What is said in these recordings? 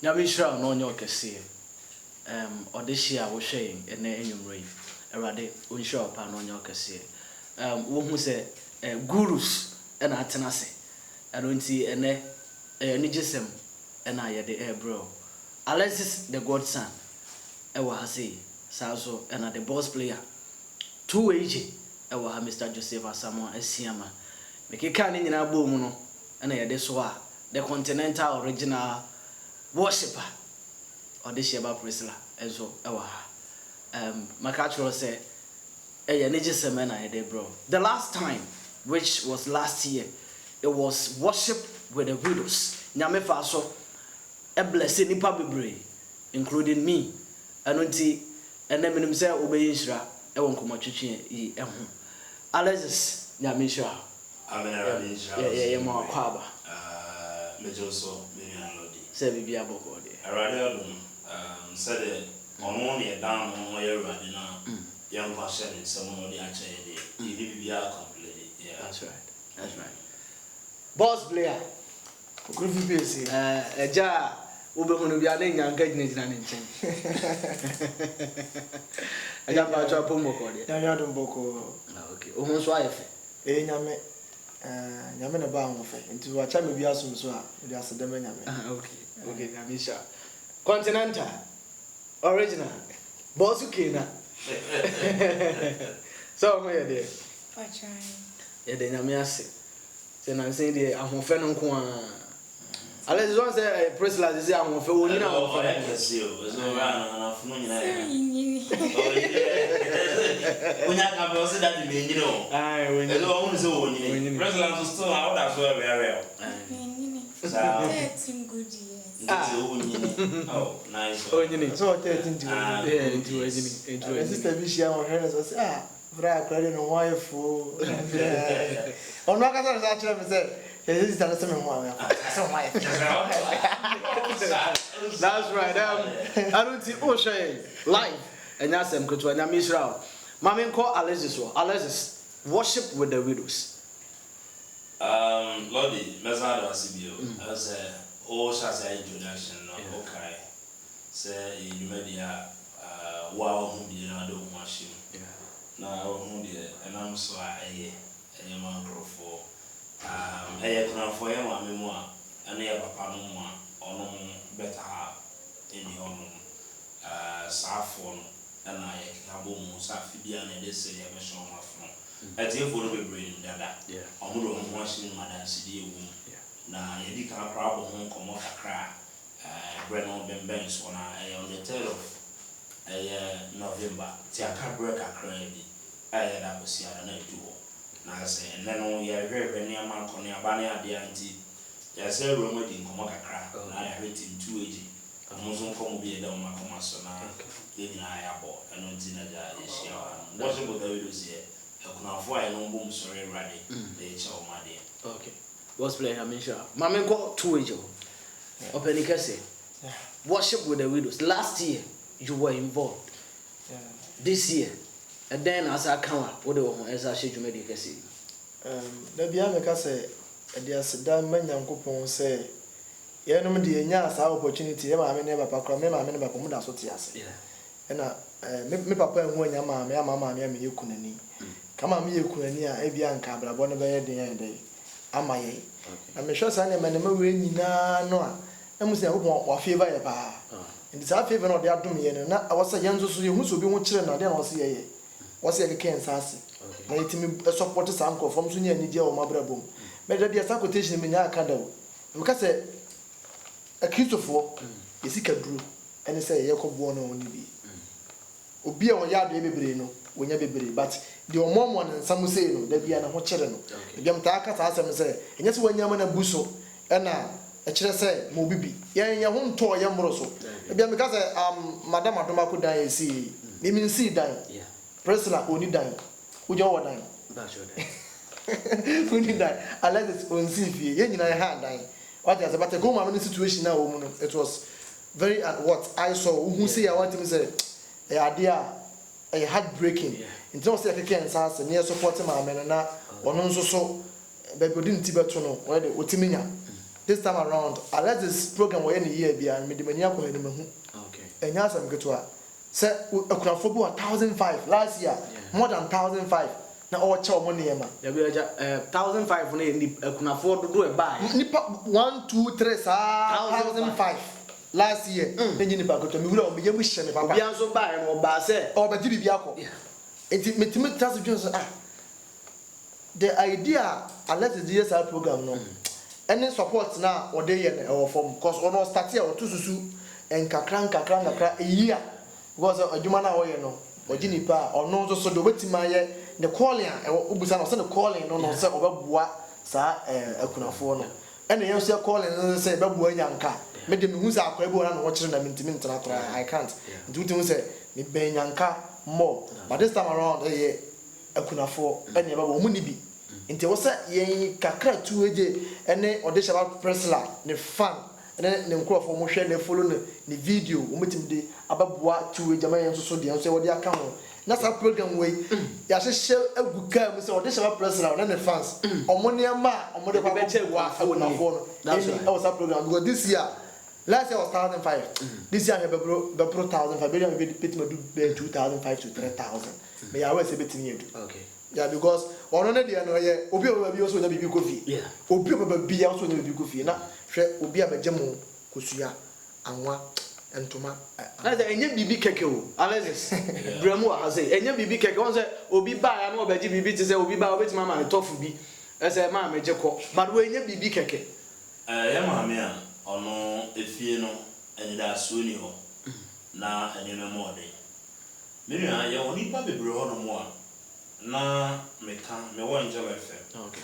Nyamishra no nyo kese. Odishia wo hwe ene enwumre. Erade onhira opa no nyo kese. Wo hu se gurus ena atenase. Eno nti ene ni gisem ena yede bro. Alexis the godson ewa hase saso ena the boss player 2AG ewa ha Mr. Joseph Asamoah Asiama. Mekeka ni nyina bo mu no ena yede so a the continental original worshipper Odisheba Priscilla enso ewa ha. Makachro say eye ni gisem ena yede bro. The last time, which was last year, it was worship with the widows. Nyame fa so a blessing nipa bebre, including me. Anunti eneminum say obeyishra e won komotwetwe yi eho. Alexis nyame shra. Amen rabbi shra. Yeah, ma kwaba. Mejoso me anodi. Say bibia boko de. Arade odum said ono ne dan no ye rade na yam kwashe ne nsem no de ache de. Yi bibia complete. Yeah, that's right. That's right. Boss player. Okurufi pese. Eja ubehunu bia na nyanka gyina ne nchen. Eja ba twa pomo ko de. Ya dum boko. Okay. Ohun so ayefe. Nyame na ba ho fe. Nti wa cha me bi asum so a de asedem nyame. Okay. Okay, Namisha. Continental. Original. Boss ukena. So mo ye de. For trying. Ye de nyame ase. Se na nse de ahofe no nko a. Alex one say Priscilla say ahofe wo nyina ahofe. So na funu nyina ya. Onya ka be o se that me nyina o. Ai, we nyina. Elo o se wo nyina. Priscilla so still how that so very well. So 13 good years. Oh, nice. Oh, nyina. So 13 to Into nyina. Sister Bishia on her so say Bra kwere no wife o. Ono aka say actually me say sister na say me mo say wife. That's right. I don't think live and yasem koto anya Israel. Mama call Alexis. Alexis, worship with the widows. Lordy, Mesado Asibio, as all shas introduction, okay. Say you media wow who be another machine. Now who dear, and I'm so a man for a plan for him, a memoir, and a papa no more, or better in the home. Saffron and I have almost Safibian and they say I'm a show my phone. I think for the brain that I'm going to watch in Madame CD. Now, you can't problem home come off a cry. Brennan Ben Benz on the 3rd of November. See, I can't break a crazy. I had a see I do. Now I say, and then we are very near my corner, Banner, the auntie. Yes, a room waiting come off a cry. I heard him 2AG. Muslim come be a down my commerce now. Living I abo and on dinner is here. What's about the widows here? I can afford no boom sorry ready. They chow my dear. Okay. What's playing? I mean, sure. Mama got 2AG. Open the worship with the widows. Last year you were involved. This year, and then as I come up, what do as I should make it say? The Biamaka say, and there's a damn man young coupon say. Yeah, no, the Yas opportunity. I never papa, me, I never come that's what he has. And me papa and when your mamma, me, you couldn't. Come on, me, you couldn't hear a bianca, but I want to be a day. Am I? I'm sure Sunday, man, never win no. I must say, what favor a bar. And it's our favor, not the abdomen, and I was a young so you must be one children, I don't see. What's a can sassy? I need to support his uncle from Sunia Nidia or Mabrabum. May there be a sacotation in your candle. Because a Christopher is a brew, and say, Yacob Warner only be. Obi a yard baby brain, when you be but the mom one and some say no, there be an children. Yam Taka has them say, and yes, when Yaman a busso, and now a child say, Mobibi, ya won't toy Yam Rosso. Because Madame Atomako die, see, they mean see die. Priscilla only die. Who you are dying? That's your Who did die? I let it on see, yen I had dying. What is about a good situation now? It was very what I saw. Who say I want to say a idea, a heartbreaking. In terms of the cancer, near supporting my men and not one so, but we didn't Tibet no, where the Utiminia. this time around unless this program we any year bia me de mani akọ ni mahu Okay. enya asem keto a say akunafo bi 1005 last year more than 1005 na o che omo ne ma Ya bi aja 1005 na ni akunafo dodo e ba. nipa 1 2 3 sa 1005 last year enyi nipa keto me wura o me yemu hye me papa Obi anso ba e no ba se o be di bibia akọ enti metimi trust you so the idea unless the DSR program no any support na o dey here na form because ono start here o to susu enkakra a year because adwuma na o ye no ogi nipa ono nso so do betima ye the calling obusa no say the calling no say obabua sa akunafo no ene yen say calling no say babua nyanka me de me hu sa akwa ebi na no kire na mentimi ntena tra I can't ntutu say me ben nyanka more but this time around akunafo ene baba omu ni bi nti wo say yen kakra tu eje ene odeshaba presla ne fan ene ne nkrofo mo hwe ne follow ne video omutim de ababua tu eje ma yen so de so wode aka ho na sa program we ya hye aguka mu say odeshaba presla ne fans omo ne ma omo de ba che wa akunafo no that's right our program because this year last year was 1,005 this year be bro 1,005 be pit me do 2,005 to 3,000 me ya we say betimi edu okay. Yeah, because ono ne dia no ye obi obi oso nya bibi kofi Yeah. obi obi ya oso nya bibi kofi na hwe obi abegemo kosua anwa entoma Na say enye bibi keke o Alexis bremu a say enye bibi keke won say obi ba ya na obaji bibi ti say obi ba obeti mama ne tofu bi say ma meje ko but we enye bibi keke ya maame a ono efie no eni da so ni ho na eni me mo de me nua ya oni pa bebre ho no mo a na meka me wo Angel FM okay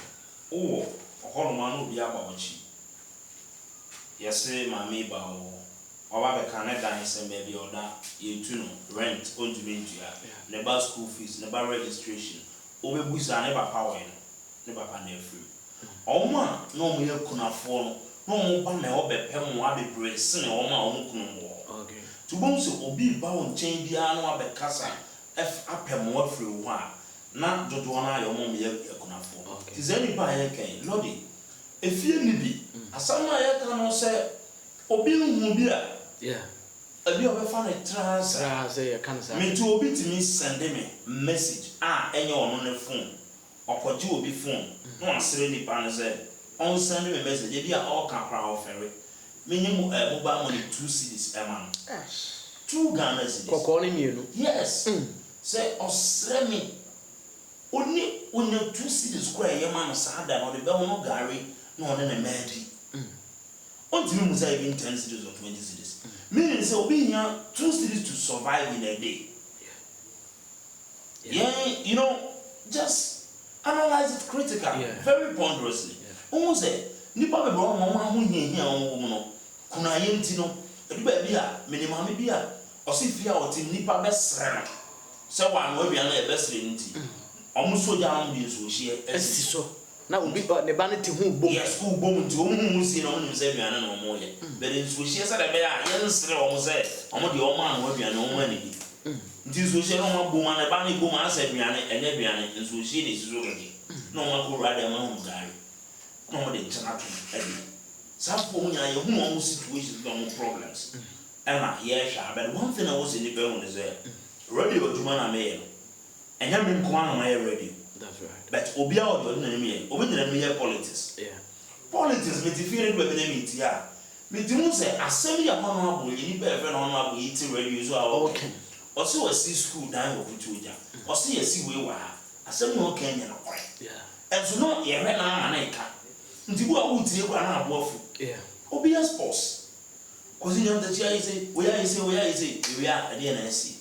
o ho no ma no bi aba ochi yese maame ba o oba be kan na dan se me bi oda ye tu no rent on to me ya ne ba school fees ne ba registration o be busa ne ba power ne ba pa na free o ma no mo ye kunafo no no mo ba na obe pe mo abebre se ne o ma o kunu mo okay to bom se obi ba won chen bia no abekasa apem wo free wo a na dodo na yo mo me kunafo ti ze ni ba ye kan lodi efie ni bi asama ye kan no se obi hu bi a yeah abi obe fa na transfer say can say me to obi ti me send me message enye ono ne phone okoji obi phone no asere ni pa ne say on send me message e bi a all can cry offer me nyem mobile money 2 cedis man 2 Ghana cedis kokko ni mienu yes say osre me oni 2 cedis kwa ye man sa da no de be no gari no one na madi on ti me say even 10 cedis or 20 cedis meaning say obi nya 2 cedis to survive in a day yeah you know just analyze it critically very ponderously almost say nipa be bro mo ma hu hia wo no kuna ye nti no edu ba bi a minimum bi a osifia oti nipa be sre no se wa no awia na e be sre nti omo soja am bi so hie esi so na obi ne ba ne ti hu bom yes ku bom nti omo hu si na omo se awia na omo ye be so hie se da be a ye nsre omo se omo de omo an awia na omo ani bi nti so hie no omo bom na ba ne bom asa awia na enye awia na so hie ne so gege no omo ko ra de ma hu gari no de chana to edi safo nya ye hu no situations no problems ema ye sha but one thing I was in the bell is there radio duma na me no enya me nko na my radio that's right but obi a odo na me obi na me ye politics politics me ti feel do be na me ti a me ti mu say asem ya ma no abo ni be fe no abo yi ti radio so a okay o se o si school dan o kutu oja o se ye si we wa asem no kan nya na kwai enso no ye re na ama na ika nti bu a wutie kwa na abofu obi as boss kozi nyam tachi ayi say we ya ade na esi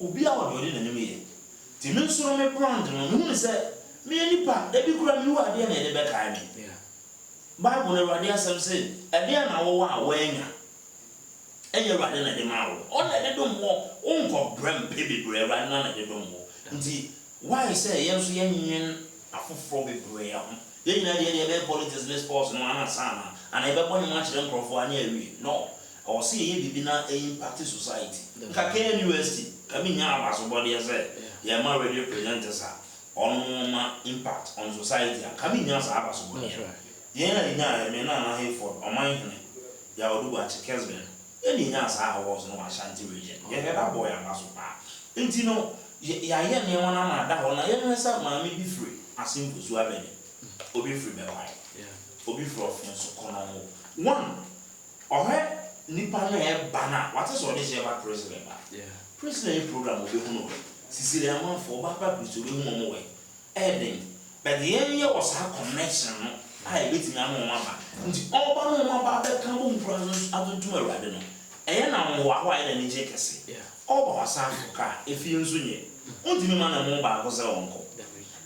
obi a wode ode na nyame ye ti me so me brand no hu say me nipa da bi kura mi wa ade na ede be kai me bible na rade asem say ade na wo wa wanya enye rade na de ma wo ona de dom wo onko bram pebebre rade na de dom wo nti why say yenso yenyen afoforo bebre ya ho ye na de be politics this sports no ana sana and e be bɔ nyama kyerɛ nkrɔfo ani awie no o se ye bibi na impact society nka Kenya University kami nya abaso body say ye ma radio presenters on impact on society kami nya sa abaso body yɛn na me na Hayford ɔman hene ya odu ba Kesben ɛni nya sa ha wɔ so no Ashanti region yɛ hɛda boy anga so pa nti no ya yɛ ne wɔn na da hɔ na yɛn nsa maame bi free asim kusu abɛni obi free be why obi free of so kono mo one ɔhɛ nipa na yɛ bana what is all this about president president program obi hu no sisiri amanfo ba pa biso obi hu mo wɛ ɛden but yɛn yɛ wɔ sa connection no ai beti na mo mama nti oba no mama ba ka mo mpura no atuntum awurade no ɛyɛ na mo wa hɔ ayɛ na nije kɛse oba wasa Africa efi nso nye ontimi ma na mo ba ko sɛ wonko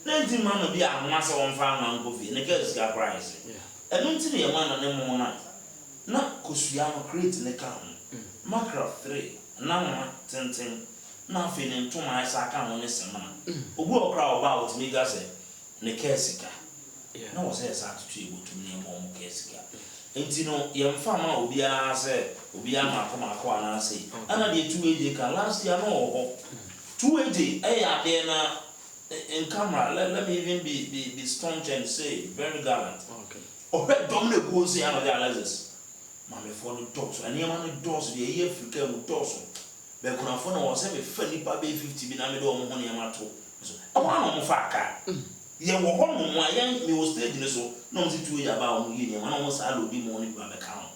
na ntimi ma no bi anwa sɛ won fa anwa nko fi ne ka sika price ɛno ntimi yɛ ma na ne mo na kosua no create ne ka ho macro 3 na ma tenten na afi ne ntoma isa ka ho ne sema obu okra oba otimi ga sɛ ne ka sika na wo say sa tutu ebotum ne mo mo kesika enti no yemfa ma obi a say obi a makoma na say ana de 2AJ ka last year no ho 2AJ ade na in camera let me even be staunch and say very gallant okay domine go say ana de Alexis mame for no talk so ani ma no doors de ye Africa mu doors be kuna fo na wo say me fa nipa be 50 bi na me de o mo ho ne ma to so o ma no fa aka ye wo ho no a ye me wo stage ne so na o ti tuo ya ba o yi ne ma na o sa lo bi mo ni ba be ka no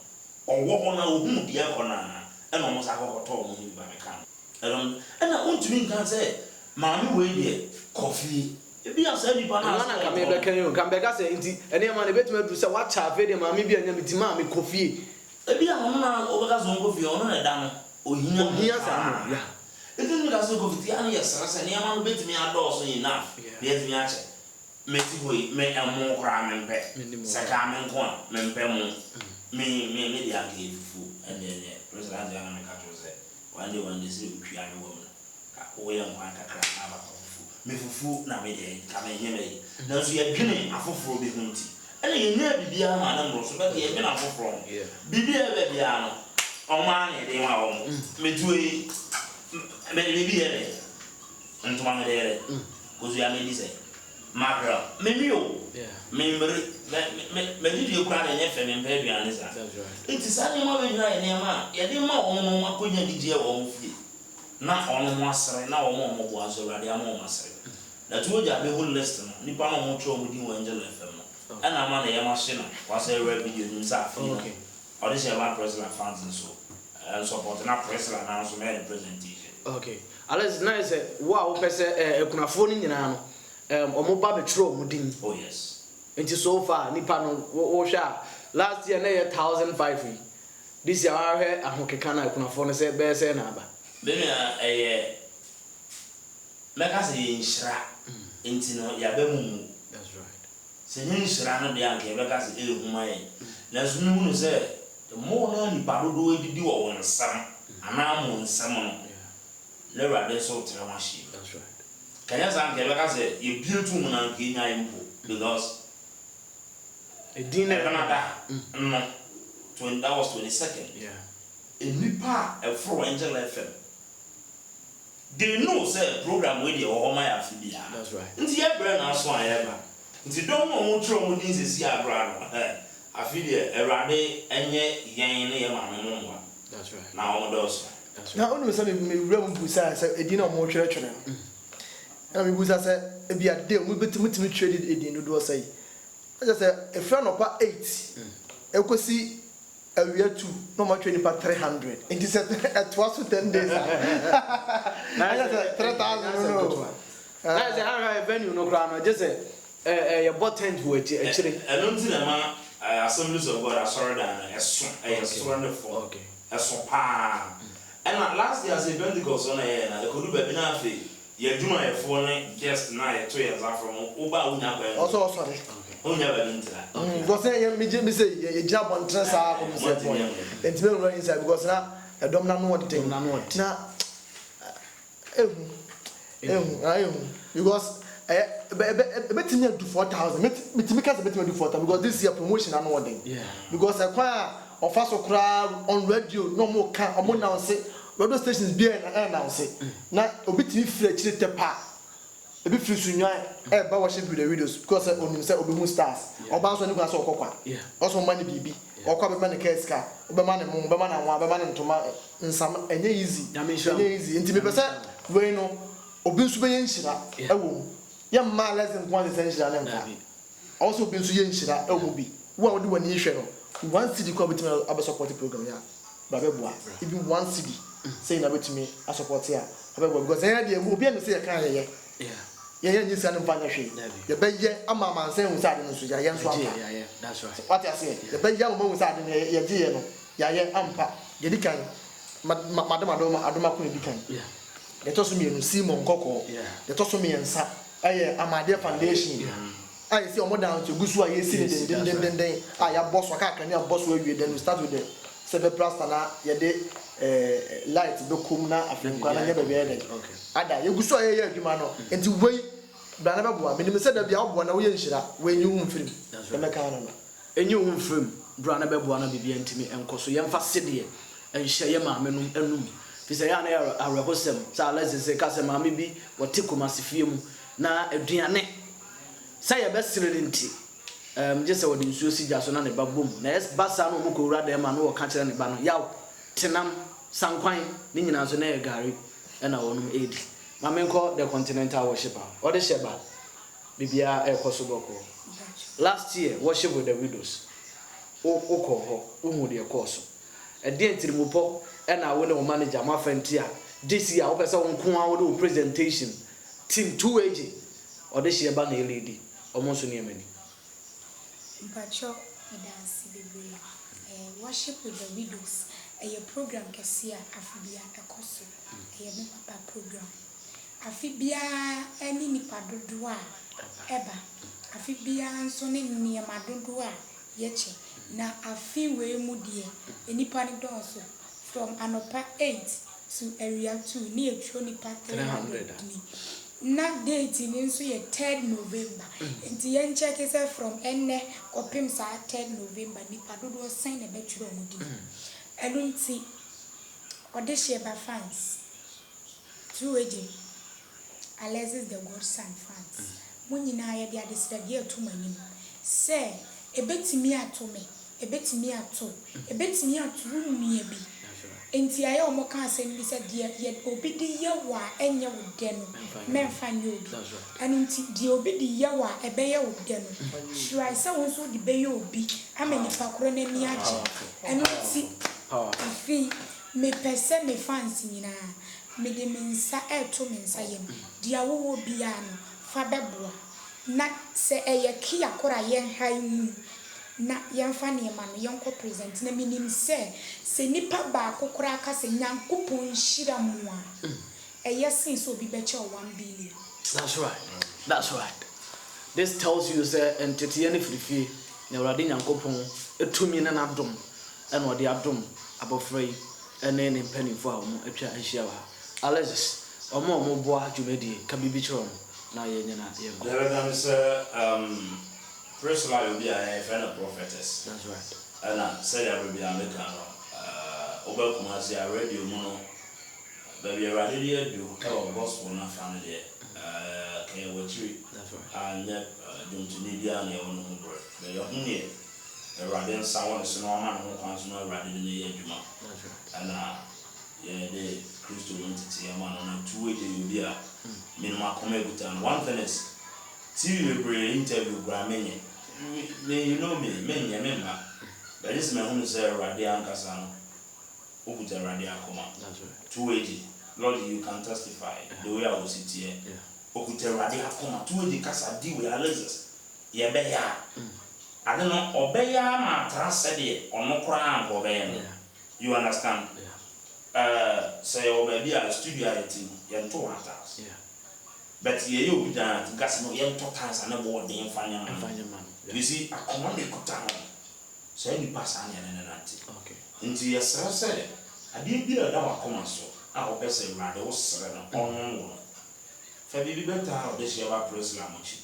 o wo ho na o hu de e ko na e no mo sa ko to mo ni ba be ka no e na o ntumi nkan say maami we de coffee e bi asa ni ba na ka me be kan yo kan be ka say nti ene ma na betuma du say wa cha fe de maami bi anya miti maami coffee e bi a no na o be ka so coffee o no na da no o hinya sa no ya e tin ka so coffee ani ya sara ne ma no betumi ado so enough be etumi a che meti hoi me amo kra mempe saka men ko mempe mo me dia ke fufu ene president ya na me ka to se one day se utwa me wo ka wo ya mo aka kra na ba fufu me fufu na me dia ka me nye me na so ya dwene afoforo bi hunti ene ye nya bibia ma na mro so be ye me na afoforo bibia be bia no o ma ne de wa o me tuwe me bibia ne ntoma me de ko zo ya me di se Macro, memio, memory, me did you cry and FM and baby and is that? It is only more than I am. Yet, the more on my could DJ or fee. Not on master, now more was already a more master. The two of the whole listener, Nippon Montro with you, Angel FM. And I'm on a machine, was a revenue himself. Okay. Or this is my president funds and so. And supporting our president announcement and presentation. Okay. Alice, nice. Wow, person, a phone in an omoba betro mudin. Oh yes. Nti so far nipa no wo hwa last year na 1500. This year I heard ahokeka na kunafo no say be say na aba. Be me meka say nshira. Nti no ya ba mu. That's right. Se nshira no de anke meka say ehuma ye. Na so mi hu say the more na nipa dodo edidi wo wonsam ana mo nsam no. Le rade so tere machi. That's right. Kanya san ke beka say you build to mo na nke nya impo because Canada no that was 22nd. Yeah. A nipa e for Angel FM. They know say program we dey o ma ya fibia. That's right. Nti e bre na so ayeba. Nti don mo tro mo din sesi abra no. Afide Erade enye yen ne ye ma no. That's right. Na o do so. Na onu say me wura mu busa say edin na mo twere twere. Na me busa say e bia de mo betimi trade edin no do say. I just say a friend of 8. Ekosi awia 2 no ma twere nipa 300. It is at was 10 days. Na just 3000 no. Na say how venue no kra no just say your bottent wo actually. I don't think na Assemblies of God sorry than so wonderful. Okay. So pa. And last year as a Pentecost on air na the kodu be na afi ye dwuma ye fo ne guest na ye to ye za from oba unya kwa. Also sorry. Unya ba ntra. Because me say ye gina bontre sa ko say point. Enti me run inside because na edom na no what thing na because betimi do 4000 betimi ka betimi do 4000 because this year promotion na no what thing. Yeah. Because I kwa on fast okra on radio no more can omo now say radio stations be na announce na obitimi free chire tepa ebi free sunyan ba worship with the videos because onim say obi mu stars oba so ni kwa so okokwa also money bibi okwa be man keska obe man mu obe man anwa obe man ntoma nsam enye easy nti me pese we no obi nso be yenhira ewo ye ma lesson kwa se yenhira na mfa also obi nso yenhira ewo bi wo a wodi wani hwe no one city kwa betime abe support program ya ba be boa even one city say na betime a support ya abe boa because here dey obi am say ya kan ye yeah nyisa no mfanya hwe ye beye ama mansen hu sade no so ya yenso ampa that's right what I say ye beye ama hu sade no ye giye no ya ye ampa ye dikan madam adoma ko ye dikan ye to so me no Simon Koko ye to so me ensa aye Amade Foundation aye see omo down to gusu aye si den ya boss waka kan ya boss we then we start with the seven plus na ye de light be kum na afenkwa na ye be be okay ada ye gusu aye adwuma no enti wei bra na be boa me nim se da bia obo na wo ye nhira we nyi hu mfirim e meka no enyi hu mfirim bra na be boa na bibia ntimi enkoso ye mfa sede enhye ye maame no anum fi se ya na arehosem sa lese se ka se maame bi wote komasifie mu na aduane sa ye be sirere nti je se wodi nsuo sigya so na ne babom na es basa no mo ko wura da ma no wo ka kire ne ba no yaw tenam sankwan ni nyina so na ye gari na wonum edi maame nko the continental worshiper o de sheba bibia ekoso boko last year worship with the widows ko ho uhu de ekoso e de ntirimupo na wo ne wo manager ma fanti a this year wo pese wo nko a wo do presentation team 2AG o de sheba na lady omo so ne amani Mpacho idansi bebre worship with the widows a program kesia afibia ekoso me papa program afibia eni nipa dodo a eba afibia nso ne niema dodo a yeche na afiwe mu die enipa ni donso from anopa 8 to area 2 ni etwo nipa 300 na date ni nso ye 3rd November enti yen check is from enne kopim sa 3rd November nipa dodo sign na betwro omudi elunti odehye ba fans 2AG Alexis the Godson fans munyina ye de adesida de atumanim se ebetimi atome ebetimi ato nua bi enti aye omo kan asem bi se de ye obi de ye wa enye wo de no memfa nye obi anunti de obi de ye wa ebeye wo de no try se won so de beye obi amani pakoro na ni aje anunti afi me pese me fans nyina me de mensa eto mensa yem dia wo bia no fa beboa na se eye kia kora yen han na yemfa ne ma no yonko present na minim se nipa ba kokora aka se nyankopon hira mu a eye sin so bi beche 1 billion. That's right this tells you say entity any free na urade nyankopon etumi na nadom e na ode adom abofrei ene ne mpanifo a mo atwa ahia wa Alexis omo boa dwumadi ka bibi chiro na ye nyina ye go there is personally will be a friend of prophetess. That's right. And I said I will be a mechanic. Over Kumasi, I read you mono. But we are ready to do our gospel na family. Can you watch it? That's right. And don't need the only one who brought. But you're here. The Radian someone is no man who wants no Radian in the year. That's right. And yeah, the Christian entity, a man on 2AG will be a minimum comment. And one thing is, see you bring interview Grammy. You know me, many member. But this man who say Radian Casano, who put a Radian Coma. That's right. 2AG. Lord, you can testify the way I was sit here. Okute Radian Coma, 2AG Casa deal with Alexis. Yebeya. I don't know, Obeya, my translated or no crown Obeya. You understand? Say Obeya studio, you're 2 hours. But you be done to gas no young totals and a word in fine man. You see, I command the cotton. So you pass on and okay. Into your sir said, I didn't be a dog common so. I will best say rather was 7 on 1. Fabi better how this year press lamuchi.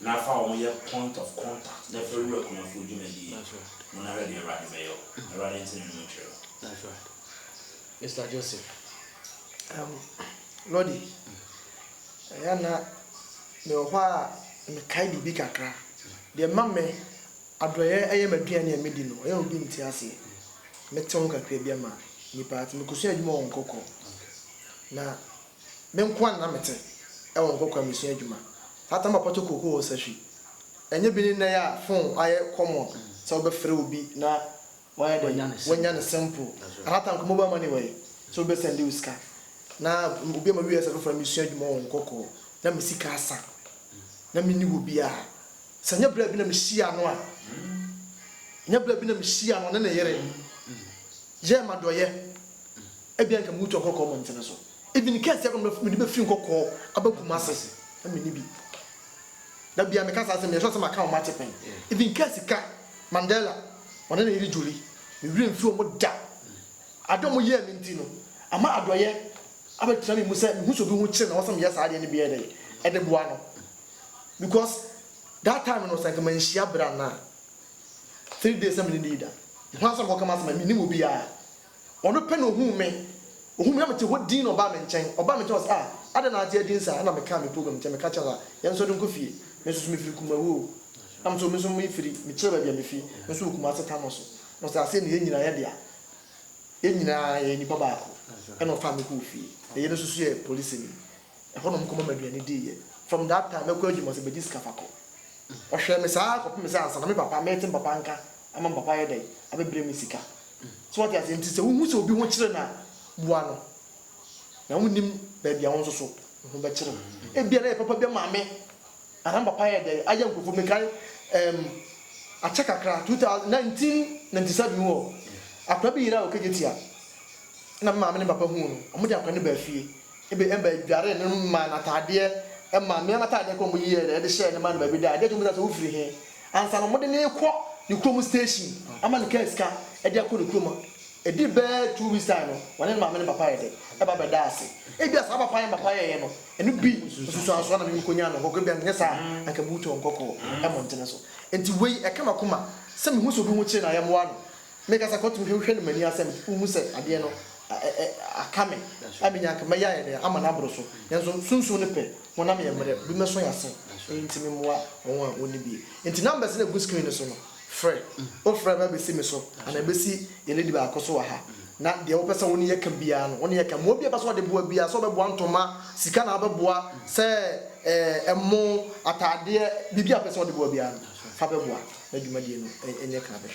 Now for your point of contact, never work on a food you may be. That's right. When I read your right mail, I read into the material. That's right. Mr. Joseph. Lodi. Yana me ho a me kai bibi kakra de mamme adroye eye maduane a medi no e obi nti ase me ton kakra bi ama nipa ati me kusu adwuma won kokko na me nko na mete e won kokko me su adwuma tata ma poto kokko o sahwi enye bi ni na ya phone aye common so be frɛ obi na why wanya ne simple anata nko mobile money way so be send you scan na obi ma wi ese for me su adwuma won kokko na me sika asa na me ni obi a sanya bra bi na me hia no a nya bra bi na me hia no na yere je ma doye e bia nka mu to kokko mo ntene so even case yakon me ni be fi kokko abaguma ase na me ni bi da bia me kasa ase me so ma ka o matepen even case ka Mandela ona na yiri joli me wi mfi o mo da adom ye me ntino ama adoye abetra me mu se me hu so bi hu kire na wo sam yes ade ne bia dey e de boa no because that time no say man shia bra na 3 days am ni leader ho asam ko kama asam me ni mo bia ono pe no hu me na me te ho din no ba me nchen oba me was ada na ate din sa na me ka me program nchen me ka chala yen so dun ko fie me so me firi kuma wo am so me so me firi me chere ba bia me fie me so kuma ase tano so no say ase ne nyina ye dia ye nyina ye ni baba ko e no fa me ko fie e ye no so ye police ni e ho no mo ko ma maduane di ye from that time me ko adwuma se be dis kafako o hwe me sa ko me sa na me papa me tin papa nka ama papa ye dai abebre me sika so what you say nti se wu se obi ho kire na bua no na wonim ba bia won so so ho ba kire e bia na papa bia ma me ana papa ye dai aya nkofo me kai acha kakra 1997 wo akra bi ira o kejetia na ma me ne papa hu no omo de akra ne ba fie ebe emba dware ne ma na tade e ma me na tade ko mo yiye de share ne ma na ba bi da de to mo da so ufiri he ansa no mo de ne ko ni krom station ama ne keska e de akọ ne krom e di be 2 weeks time no wane ma me ne papa ye de e ba be da ase e bia sa papa ye no enu bi susu anso na me ko nya no ko bia ne sa aka buto nkoko e mo ntene so enti wei e kama kuma se me hu so bi hu kire na ye mo ano me ka sa ko tum hwe ne mani asem hu se ade no akame amenya ka maya ye ama na abro so yenso sunsun ne pe wona me yemre bi me so yase enti me moa won woni bi enti numbers na go screen so no frɛ o frɛ ba be si me so ana be si ye lady ba akoso wa ha na de wo pesa woni ye ka bia no woni ye ka mo bia ba so de boa bia so be boa ntoma sika na ba boa se emo atade bibia pesa wo de boa bia no fa be boa na dwuma die no enye ka be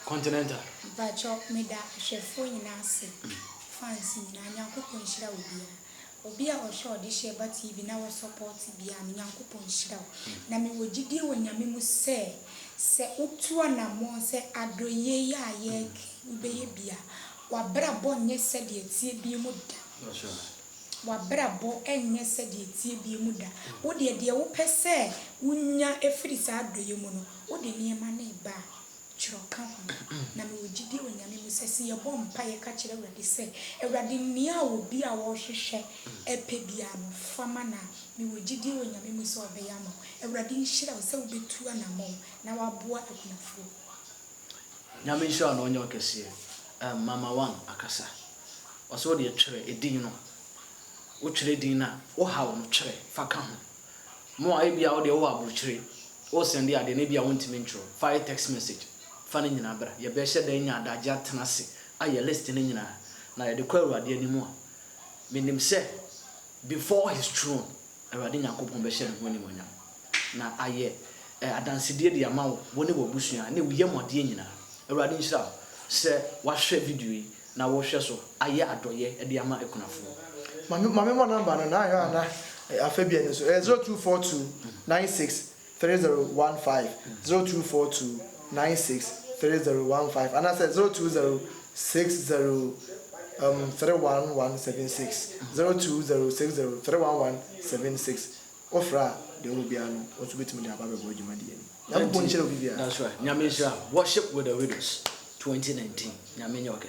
Continental. Bacho meda chefo nyina ase. Fancy na nyankopon hira obi a ohwe odi sheba TV na wo support bia nyankopon hira na me wogidi wo nyame mu se utu na mo se adoye ya ye ubeye bia wa brabo nye se de tie bi mu da. Wa brabo enye se de tie bi mu da. Wo de wo pese unya efiri sa adoye mu no wo de niema na ba chiroka na me wogidi onyame mu sese ye bom pa ye ka kire awrade se awrade nia obi a wo hwehwe epe bia no fama na me wogidi onyame mu se obeya mo awrade nhira wo se obetu anamo na waboa akunafo nyame nhira no onye okese mama wan akasa oso de twere edin no wo twere din na wo hawo no twere faka ho mo a bia wo de wo abro twere wo send ade na bia wontimi ntro fire text message fane nyina bra ye be hye dan nya adagye atenase aye list ne nyina na ye de kwa awrade animu a menim se before his throne awrade nyankopon be hye ne ho animu nya na aye adansede de amawo woni wo busua na wiye mode nyina awrade nhira se wahwe video yi na wo hwe so aye adoye de ama ekunafo mame mo number no na ya na afabia ni so 0242 96 3015 0242 96 3015 and I said 020 60 31176 020 60 31176 ofra de obiano otu betimi de ababe bo juma die ni. That's right. Nyame Worship with the Widows 2019. Nyame nyoke.